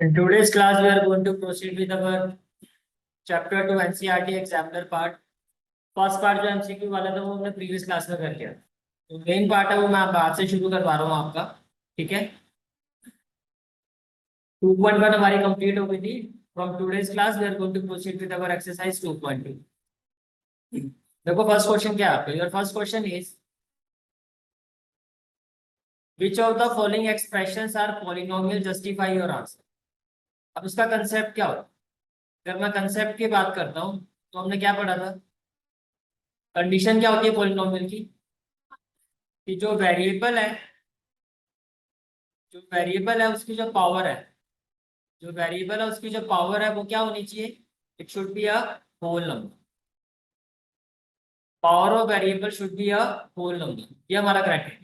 In today's class, we are going to proceed with our chapter 2 NCERT examiner part. First part जो MCQ वाला था वो हमने previous class में कर दिया। तो मेन पार्ट है वो मैं बाद से शुरू करवा रहा हूँ आपका। ठीक है, 2.1 हमारी कंप्लीट हो गई थी। From today's class we are going to proceed with our exercise 2.2। देखो फर्स्ट क्वेश्चन क्या है आपका। Your first question is which of the following expressions are polynomial, justify your answer. अब इसका कंसेप्ट क्या होता है। अगर मैं कंसेप्ट की बात करता हूँ तो हमने क्या पढ़ा था। कंडीशन क्या होती है पॉलिनोमियल की कि जो वेरिएबल है उसकी जो पावर है, उसकी जो पावर है वो क्या होनी चाहिए। It should be a whole number. Power of variable should be a whole number, ये हमारा क्राइटेरिया।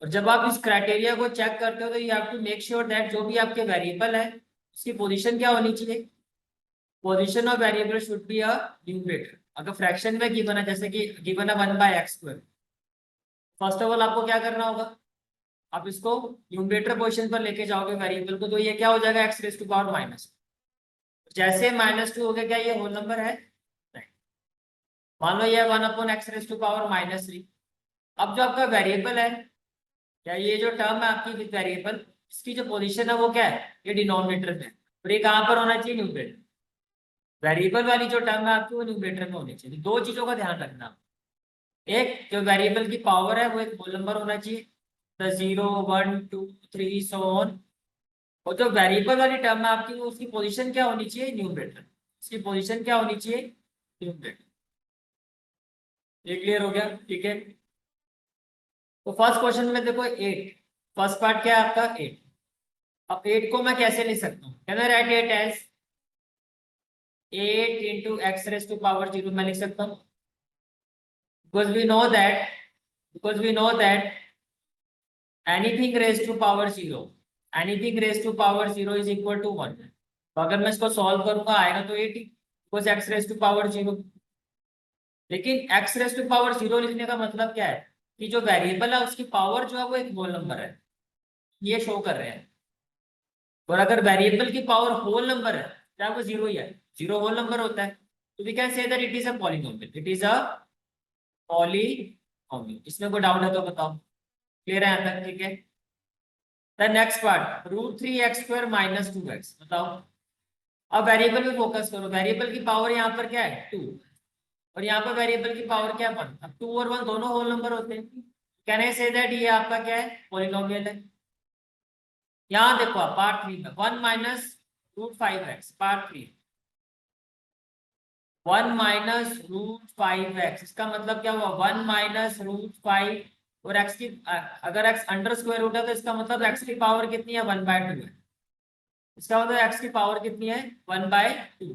और जब आप इस क्राइटेरिया को चेक करते हो तो you have to make sure that जो भी आपके वेरिएबल है उसकी पोजीशन क्या होनी चाहिए। Position of variable should be a numerator. अगर फ्रैक्शन में गिवन है, जैसे कि गिवन है 1/x², फर्स्ट ऑफ ऑल आपको क्या करना होगा, आप इसको न्यूमरेटर पोजीशन पर लेके जाओगे वेरिएबल को, तो ये क्या हो जाएगा x⁻⁻। जैसे -2 हो गया, क्या ये होल नंबर है। नहीं। मान लो ये 1/x⁻−3। अब जो आपका वेरिएबल है, क्या ये जो टर्म है आपकी विद वेरिएबल, इसकी जो पोजीशन है वो क्या है, ये डिनोमिनेटर में है। और ये कहां पर होना चाहिए, न्यूमरेटर। वेरिएबल वाली जो टर्म है आपकी वो न्यूमरेटर में होनी चाहिए। दो चीजों का ध्यान रखना। एक, जो वेरिएबल की पावर है वो एक होल नंबर होना चाहिए, 0 1 2 3 सो ऑन। और जो वेरिएबल वाली टर्म है आपकी वो उसकी पोजीशन क्या होनी चाहिए, न्यूमरेटर। इसकी पोजीशन क्या होनी चाहिए, न्यूमरेटर। ये क्लियर हो गया। ठीक है, तो फर्स्ट क्वेश्चन में देखो 8, फर्स्ट पार्ट क्या है आपका 8। अब 8 को मैं कैसे लिख सकता हूँ, can I write it as 8 into x⁻0 मैं लिख सकता हूँ। Because we know that anything raise to power 0, is equal to 1। तो अगर मैं इसको सॉल्व करूंगा आएगा तो 8 बिकॉज x⁻0। लेकिन x⁻0 लिखने का मतलब क्या है कि जो वेरिएबल है उसकी पावर जो है वो एक होल नंबर है, ये शो कर रहे हैं। और अगर वेरिएबल की पावर होल नंबर है, चाहे वो 0 ही है, 0 होल नंबर होता है, तो we can say that it is a polynomial. It is a polynomial. इसमें कोई डाउट है तो बताओ। क्लियर है यहाँ तक। ठीक है, the next part √3x² - 2x बताओ। अब वेरिएबल में फोकस करो। वेरिएबल की पावर यहाँ पर क्या है 2, और यहाँ पर वेरिएबल की पावर क्या है 1। अब 2 और 1 दोनों होल नंबर होते हैं। कैन आई से दैट ये आपका क्या है, पॉलिनोमियल है। यहाँ देखो आप पार्ट 3 में 1 - √5x, पार्ट 3 1 - √5x, इसका मतलब क्या हुआ 1 - √5। और x की अगर x अंडर स्क्वायर रूट है तो इसका मतलब x की पावर कितनी है 1/2 है। इसका मतलब x की पावर कितनी है 1/2।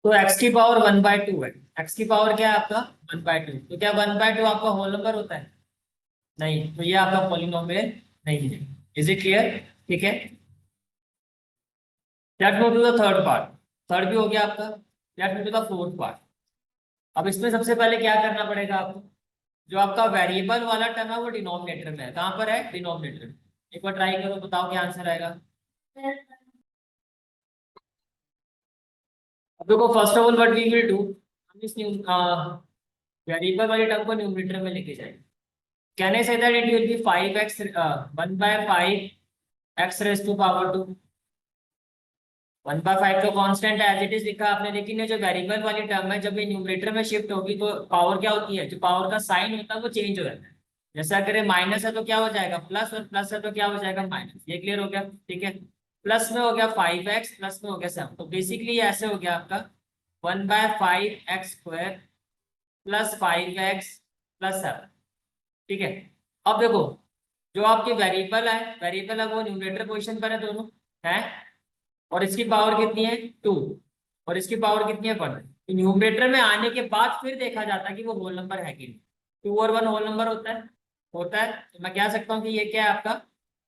तो x की पावर 1/2 है। x की पावर क्या है आपका 1/2। तो क्या 1/2 आपका होल नंबर होता है, नहीं। तो ये आपका पॉलिनोमियल नहीं है। Is it clear. ठीक है, let's go to the third part. Third भी हो गया आपका। Let's go to the fourth part. अब इसमें सबसे पहले क्या करना पड़ेगा आपको, जो आपका वेरिएबल वाला टर्म है वो डिनोमिनेटर में है। कहां पर है, डिनोमिनेटर। एक बार ट्राई करो, बताओ क्या आंसर आएगा। अब देखो first of all what we will do, हम इस वेरिएबल वाले टर्म को न्यूमरेटर में लेके जाएंगे। कैन आई से that it will be 5x 1/5x⁻²। 1/5 तो कांस्टेंट है एज इट इज लिखा आपने, लेकिन ये जो वेरिएबल वाली टर्म है जब ये न्यूमरेटर में शिफ्ट होगी तो पावर क्या होती है, जो पावर का साइन होता है वो चेंज हो जाता है। जैसे अगर ये माइनस है तो क्या हो जाएगा प्लस, और प्लस है तो क्या हो जाएगा माइनस। ये क्लियर हो गया। ठीक है, प्लस में हो गया 5x, प्लस में हो गया 7। तो बेसिकली ऐसे हो गया आपका 1/5x² + 5x + 7। ठीक है, अब देखो जो आपके वेरिएबल है वो न्यूमरेटर पोजीशन पर है, दोनों है। और इसकी पावर कितनी है 2, और इसकी पावर कितनी है 1। तो न्यूमरेटर में आने के बाद फिर देखा जाता है कि वो होल नंबर है कि नहीं। 2 और 1 होल नंबर होता है। तो मैं कह सकता हूँ कि ये क्या है आपका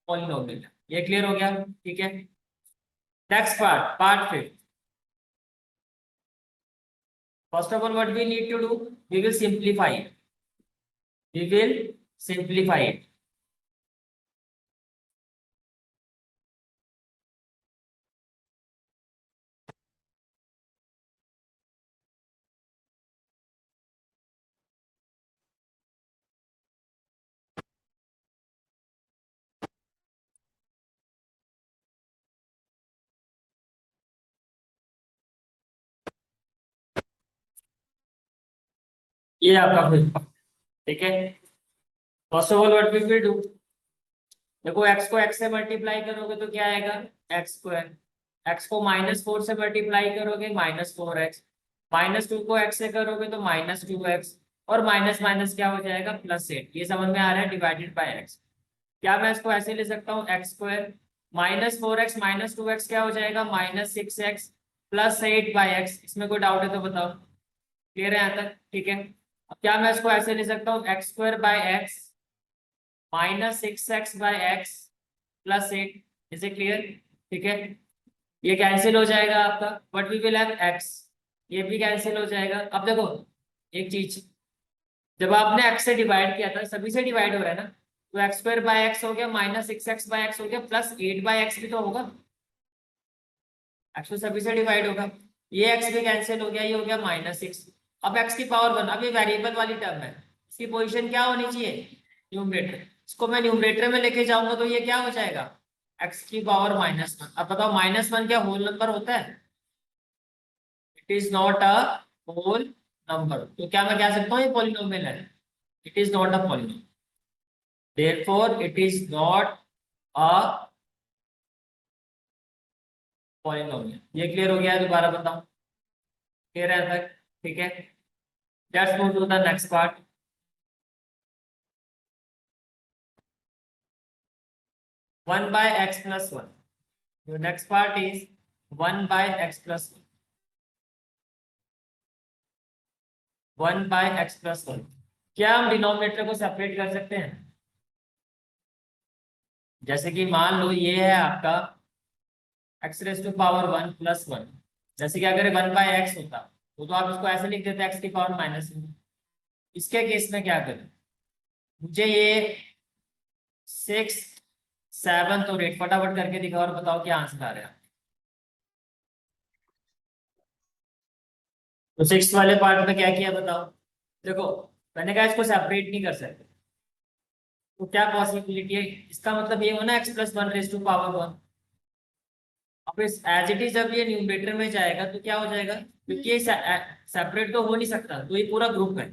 पॉलिनोमियल है। ये क्लियर हो गया। ठीक है, next part, part 5। First of all what we need to do, we will simplify it. ये आपका फिर ठीक है। First of all what we will do, देखो x को x से मल्टीप्लाई करोगे तो क्या आएगा एक्स स्क्वायर, x को -4 से मल्टीप्लाई करोगे -4x, -2 को x से करोगे तो -2x, और माइनस माइनस क्या हो जाएगा +8। ये समझ में आ रहा है, डिवाइडेड बाय x। क्या मैं इसको ऐसे ले सकता हूँ एक्स स्क्वायर -4x -2x क्या हो जाएगा -6x +8/x। इसमें कोई डाउट है तो बताओ, क्लियर है यहाँ तक, ठीक है। अब क्या मैं इसको ऐसे ले सकता हूँ x² x -6x/x +8। इसे क्लियर, ठीक है। ये कैंसिल हो जाएगा आपका, but we will have x, ये भी कैंसिल हो जाएगा। अब देखो एक चीज, जब आपने x से डिवाइड किया था, सभी से डिवाइड हो रहा है ना, तो x² x हो गया -6x/x हो गया +8/x भी तो होगा, x तो सभी से डिवाइड होगा। ये x भी कैंसिल हो गया, ये हो गया -6। अब x की पावर 1, अब ये वेरिएबल वाली टर्म है, इसकी पोजीशन क्या होनी चाहिए न्यूमरेटर। इसको मैं न्यूमरेटर में लेके जाऊंगा तो ये क्या हो जाएगा x की पावर -1। अब बताओ -1 क्या होल नंबर होता है, it is not a whole number, तो क्या मैं कह सकता हूँ ये पॉलिनोमियल है, it is not a polynomial, therefore it is not a polynomial. ये क्लियर हो गया है, दोबारा बताओ, क्लियर है तक, ठीक है। Let's move to the next part. 1/x+1, the next part is 1/x+1, 1/x+1। क्या हम डिनोमिनेटर को सेपरेट कर सकते हैं, जैसे कि मान लो ये है आपका x⁻1 + 1, जैसे कि अगर 1/x होता तो आप इसको ऐसे लिख देते x की पावर -1। इसके केस में क्या करें, मुझे ये 6 7 और 8 फटाफट करके दिखाओ और बताओ क्या आंसर आ रहा है। तो 6 वाले पार्ट में क्या किया बताओ, देखो मैंने कहा इसको सेपरेट नहीं कर सकते, तो क्या पॉसिबिलिटी है, इसका मतलब ये हो ना x+1 अब इस एज इट इज जब ये न्यूमरेटर में जाएगा तो क्या हो जाएगा, क्योंकि ये सेपरेट तो हो नहीं सकता, तो ये पूरा ग्रुप है,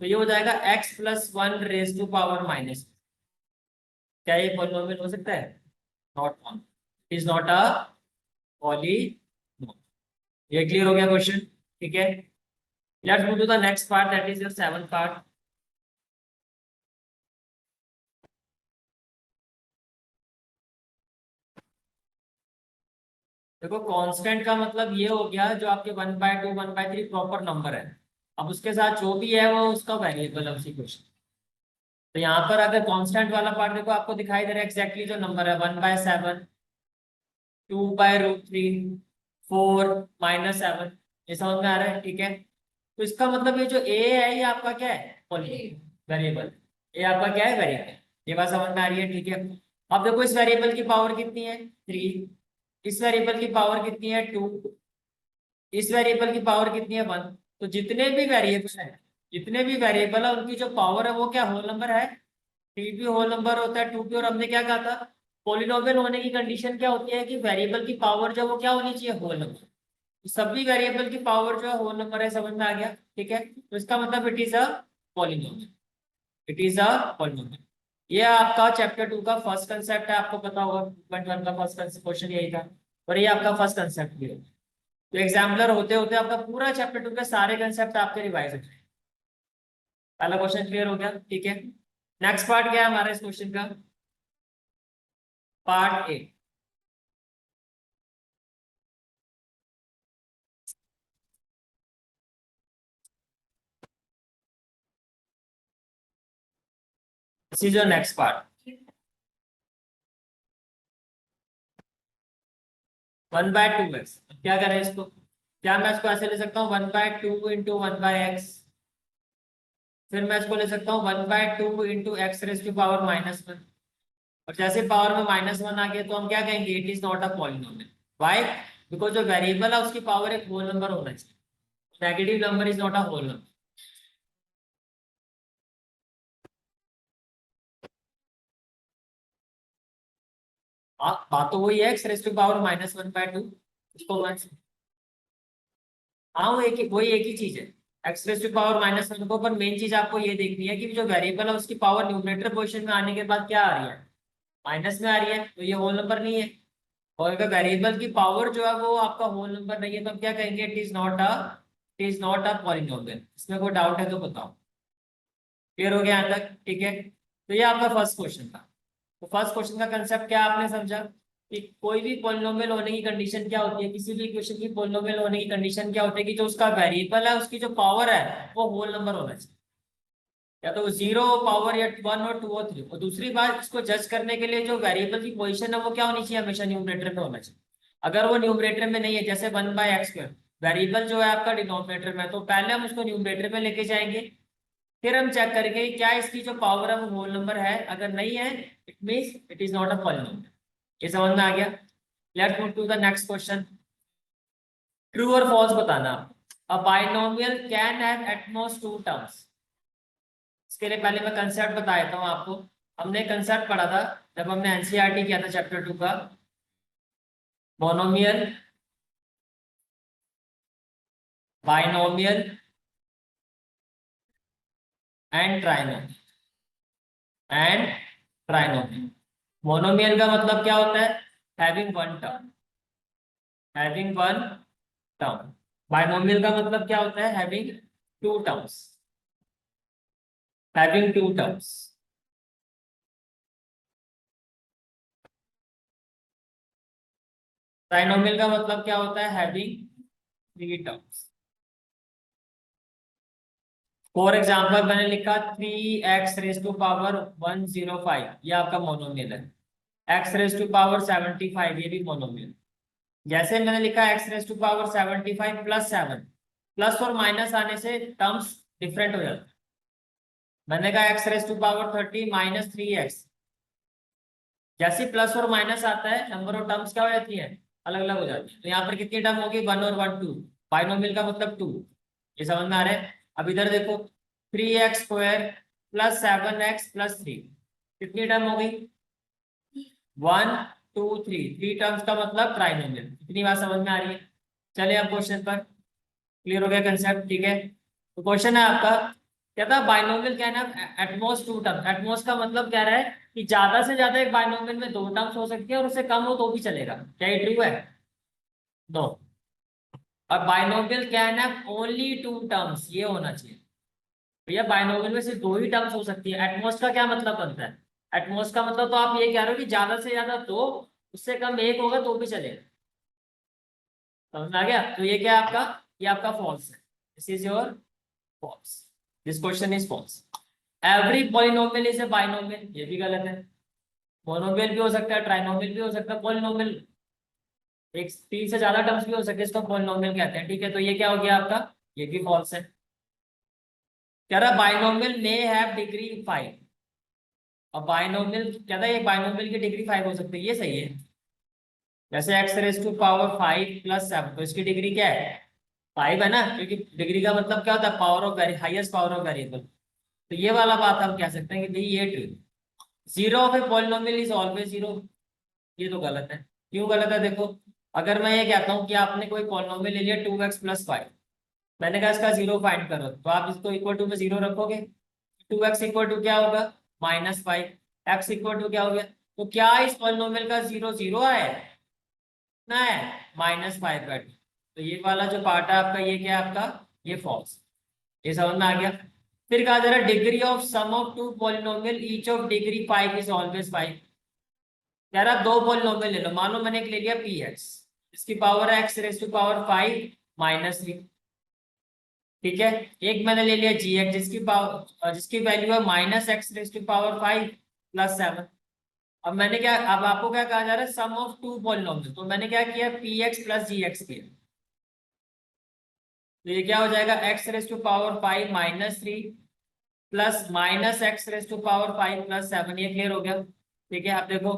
तो ये हो जाएगा x+1 क्या ये पॉलिनोमियल हो सकता है, not one, it is not a polynomial. ये क्लियर हो गया क्वेश्चन, ठीक है। Let's move to the next part, that is your seventh part. देखो कांस्टेंट का मतलब ये हो गया जो आपके 1/2 1/3 प्रॉपर नंबर है, अब उसके साथ जो भी है वो उसका वेरिएबल है उसी क्वेश्चन। तो यहाँ पर अगर कांस्टेंट वाला पार्ट देखो आपको दिखाई दे रहा है एग्जैक्टली जो नंबर है 1/7, 2/√3, 4 -7, ये समझ में आ रहा है, ठीक है। तो इसका मतलब ये जो ए है ये आपका क्या है पॉलिनोमियल वेरिएबल, ये आपका क्या है वेरिएबल, ये बात समझ में आ रही है, ठीक है। अब देखो इस वेरिएबल की पावर कितनी है 3, इस वेरिएबल की पावर कितनी है 2, इस वेरिएबल की पावर कितनी है 1। तो जितने भी वेरिएबल है, जितने भी वेरिएबल है उनकी जो पावर है वो क्या होल नंबर है, थ्री भी होल नंबर होता है, टू भी। और हमने क्या कहा था, पॉलिनोमियल होने की कंडीशन क्या होती है कि वेरिएबल की पावर जो वो क्या होनी चाहिए होल नंबर। सभी वेरिएबल की पावर जो है होल नंबर है, समझ में आ गया, ठीक है। तो इसका मतलब it is a polynomial, it is a polynomial. ये आपका चैप्टर 2 का फर्स्ट कंसेप्ट है, आपको पता होगा 2.1 का फर्स्ट क्वेश्चन यही था, और ये आपका फर्स्ट कंसेप्ट भी है। तो एग्जाम्पलर होते होते आपका पूरा चैप्टर 2 के सारे कंसेप्ट आपके रिवाइज हो जाए। पहला क्वेश्चन क्लियर हो गया, ठीक है। नेक्स्ट पार्ट क्या है हमारा इस क्वेश्चन का, part A. This is your next part. 1/2x, क्या करें इसको, क्या मैं इसको ऐसे ले सकता हूँ 1/2 इंटू 1/x, फिर मैं इसको ले सकता हूँ 1/2 इंटू x⁻⁻1। और जैसे पावर में -1 आ गया तो हम क्या कहेंगे, it is not a polynomial. Why, because जो वेरिएबल है उसकी पावर एक होल नंबर होना चाहिए, negative number is not a whole number. बात तो वही है, x⁻⁻1/2 इसको वन, हाँ वो एक ही, वही एक ही चीज है, x raise to power minus one को, पर मेन चीज आपको ये देखनी है कि जो वेरिएबल है उसकी पावर न्यूमरेटर पोजीशन में आने के बाद क्या आ रही है, माइनस में आ रही है, तो ये होल नंबर नहीं है। और अगर वेरिएबल की पावर जो है वो आपका होल नंबर नहीं है तो हम क्या कहेंगे, it is not a polynomial. इसमें कोई डाउट है तो बताओ। क्लियर हो गया यहाँ तक? ठीक है, तो ये आपका फर्स्ट क्वेश्चन था। तो फर्स्ट क्वेश्चन का कंसेप्ट क्या आपने समझा कि कोई भी पॉलिनोमियल होने की कंडीशन क्या होती है, किसी भी इक्वेशन की पॉलिनोमियल होने की कंडीशन क्या होती है कि जो उसका वेरिएबल है उसकी जो पावर है वो होल नंबर होना चाहिए, या तो जीरो पावर या वन और टू और थ्री। और दूसरी बात, इसको जज करने के लिए जो वेरिएबल की पोजीशन है वो क्या होनी चाहिए, हमेशा न्यूमरेटर में होना चाहिए। अगर वो न्यूमरेटर में नहीं है, जैसे 1/x², वेरिएबल जो है आपका डिनोमिनेटर में, तो पहले हम उसको न्यूमरेटर में लेके जाएंगे, फिर हम चेक करेंगे क्या इसकी जो पावर है वो होल नंबर है। अगर नहीं है, it means it is not a polynomial. ये समझ में आ गया? Let's move to the next question. True और फॉल्स बताना। A binomial can have at most two terms. इसके लिए पहले मैं कंसेप्ट बता देता हूँ आपको। हमने कंसेप्ट पढ़ा था जब हमने एनसीईआरटी किया था चैप्टर 2 का, monomial, binomial and trinomial monomial का मतलब क्या होता है, having one term, having one term. Binomial का मतलब क्या होता है, having two terms, having two terms. Trinomial का मतलब क्या होता है, having three terms. For example मैंने लिखा 3x⁻105, ये आपका मोनोमियल है। x⁻75, ये भी मोनोमियल। जैसे मैंने लिखा x⁻75 प्लस 7, प्लस और माइनस आने से टर्म्स डिफरेंट हो जाते हैं। मैंने कहा x⁻30 माइनस 3x, जैसे प्लस और माइनस आता है नंबर ऑफ टर्म्स क्या हो जाती है, अलग अलग हो जाती है। तो यहाँ पर कितनी टर्म होगी, वन और वन टू। बाइनोमियल का मतलब टू। ये समझ में आ रहा है? अब इधर देखो, 3x² प्लस 7x प्लस 3, कितनी टर्म हो गई, 1 2 3, थ्री टर्म्स का मतलब ट्राइनोमियल। इतनी बात समझ में आ रही है? चलिए अब क्वेश्चन पर। क्लियर हो गया कंसेप्ट? ठीक है, तो क्वेश्चन है आपका, क्या था, बाइनोमियल क्या है ना, एटमोस्ट टू टर्म। एटमोस्ट का मतलब क्या रहा है कि ज्यादा से ज्यादा एक बाइनोमियल में दो टर्म्स हो सकती है और उससे कम हो तो भी चलेगा। क्या ये ट्रू है? नो। और बाइनोमियल क्या है ना, ओनली टू टर्म्स, ये होना चाहिए। भैया बाइनोमियल में सिर्फ दो ही टर्म्स हो सकती है। एटमोस्ट का क्या मतलब बनता है, एटमोस्ट का मतलब तो आप ये कह रहे हो कि ज्यादा से ज्यादा दो, उससे कम एक होगा तो भी चलेगा। समझ में आ गया? तो ये क्या है आपका, ये आपका फॉल्स है। This is your false, this question is false. Every polynomial is a binomial, ये भी गलत है। मोनोमियल भी हो सकता है, ट्राइनोमियल भी हो सकता है, पॉलिनोमियल एक तीन से ज्यादा टर्म्स भी हो सकते हैं, इसको पॉलिनोमियल कहते हैं। ठीक है, तो ये क्या हो गया आपका, ये भी फॉल्स है। कह रहा बाइनोमियल मे हैव डिग्री 5। और बाइनोमियल क्या था, ये बाइनोमियल की डिग्री 5 हो सकती है, ये सही है। जैसे x⁻5 प्लस 7, तो इसकी डिग्री क्या है, 5 है ना, क्योंकि डिग्री का मतलब क्या होता है, power of highest power of variable. तो ये वाला बात हम कह सकते हैं कि भाई ये true. Zero of a polynomial is always zero, ये तो गलत है। क्यों गलत है, देखो, अगर मैं ये कहता हूँ कि आपने कोई पॉलिनोमियल ले लिया 2x+5, मैंने कहा इसका जीरो फाइंड करो, तो आप इसको इक्वल टू में जीरो रखोगे। 2x इक्वल टू क्या होगा, -5। x इक्वल टू क्या हो गया, तो क्या इस पॉलिनोमियल का जीरो जीरो है ना, है -5/2। तो ये वाला जो पार्ट है आपका, ये क्या है आपका, ये फॉल्स। ये समझ में आ गया? फिर कहा जा रहा है degree of sum of two polynomial each of degree 5 is always 5। कह रहा दो पॉलिनोमियल ले लो, मान लो मैंने एक ले लिया px, इसकी पावर है x⁻5 -3। ठीक है, एक मैंने ले लिया gx, जिसकी पावर, जिसकी वैल्यू है -x⁻5 प्लस 7। अब मैंने क्या, अब आपको क्या कहा जा रहा है, सम ऑफ टू पॉलिनोमियल, तो मैंने क्या किया, px प्लस gx किया। तो ये क्या हो जाएगा, x⁻5 -3 प्लस -x⁻5 प्लस 7। ये क्लियर हो गया? ठीक है, अब देखो,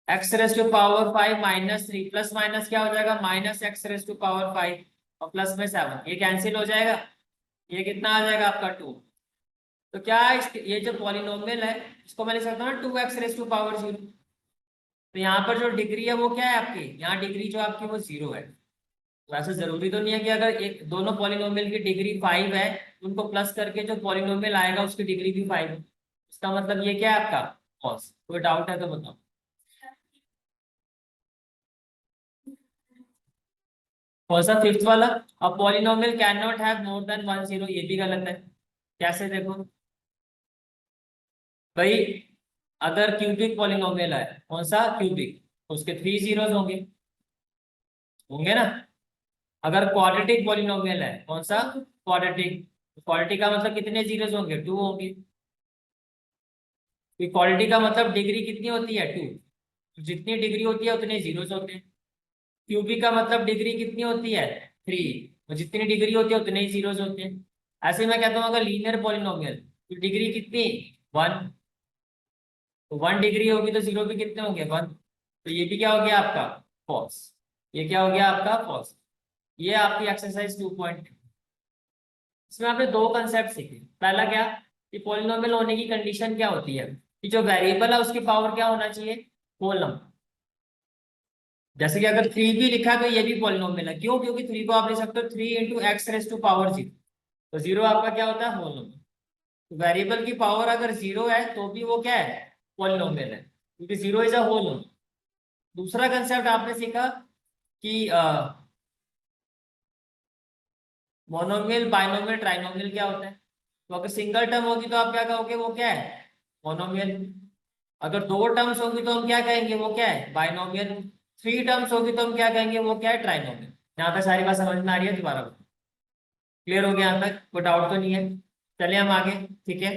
x⁻5 -3 प्लस माइनस क्या हो जाएगा, -x⁻5 और प्लस में 7, ये कैंसिल हो जाएगा। ये कितना आ जाएगा आपका 2। तो क्या है ये जो पॉलिनोमियल है, इसको मैं लिख सकता हूँ 2x⁻0। तो यहाँ पर जो डिग्री है वो क्या है आपकी, यहाँ डिग्री जो आपकी वो 0 है। वैसे जरूरी तो नहीं है कि अगर एक दोनों पॉलिनोमियल की डिग्री 5 है, उनको प्लस करके जो पॉलिनोमियल आएगा उसकी डिग्री भी 5 है। इसका मतलब ये क्या है आपका फॉल्स। कोई डाउट है तो बताओ। कौन सा फिफ्थ वाला? अब polynomial can not have more than one zero, ये भी गलत है। कैसे देखो भाई, अगर क्यूबिक पॉलिनोमियल है, कौन सा क्यूबिक, उसके 3 जीरोस होंगे, होंगे ना। अगर क्वाड्रेटिक पॉलिनोमियल है, कौन सा क्वाड्रेटिक, क्वाड्रेटिक का मतलब कितने जीरोस होंगे, 2 होंगे। क्वालिटी का मतलब डिग्री कितनी होती है, 2। जितनी डिग्री होती है उतने जीरोस होते हैं। क्यूबिक का मतलब डिग्री कितनी होती है, 3। और जितनी डिग्री होती है उतने ही जीरोस होते हैं। ऐसे मैं कहता हूँ अगर लीनियर पॉलिनोमियल, तो डिग्री कितनी, 1। तो 1 डिग्री होगी तो जीरो भी कितने होंगे, 1। तो ये भी क्या हो गया आपका फॉल्स। ये क्या हो गया आपका फॉल्स। ये आपकी एक्सरसाइज 2 इसमें आपने दो कंसेप्ट सीखे। पहला क्या, कि पॉलिनोमियल होने की कंडीशन क्या होती है, कि जो वेरिएबल है उसकी पावर क्या होना चाहिए, होल नंबर। जैसे कि अगर 3 भी लिखा है तो ये भी पॉलिनोमियल है, क्यों, क्योंकि 3 को आप लिख सकते हो 3 × x⁻⁴ तो जीरो आपका क्या होता है, होल नंबर। तो वेरिएबल की पावर अगर जीरो है तो भी वो क्या है, पॉलिनोमियल है, क्योंकि zero is a whole number. दूसरा कंसेप्ट आपने सीखा कि मोनोमियल, बाइनोमियल, ट्राइनोमियल क्या होता है। तो अगर सिंगल टर्म होगी तो आप क्या कहोगे, वो क्या है, मोनोमियल। अगर दो टर्म्स होंगी तो हम क्या कहेंगे, वो क्या है, बाइनोमियल। 3 टर्म्स होगी तो हम क्या कहेंगे, वो क्या है, ट्राइनोमियल। यहाँ तक सारी बात समझ में आ रही है, दोबारा क्लियर हो गया यहाँ तक, कोई डाउट तो नहीं है। चलिए हम आगे, ठीक है।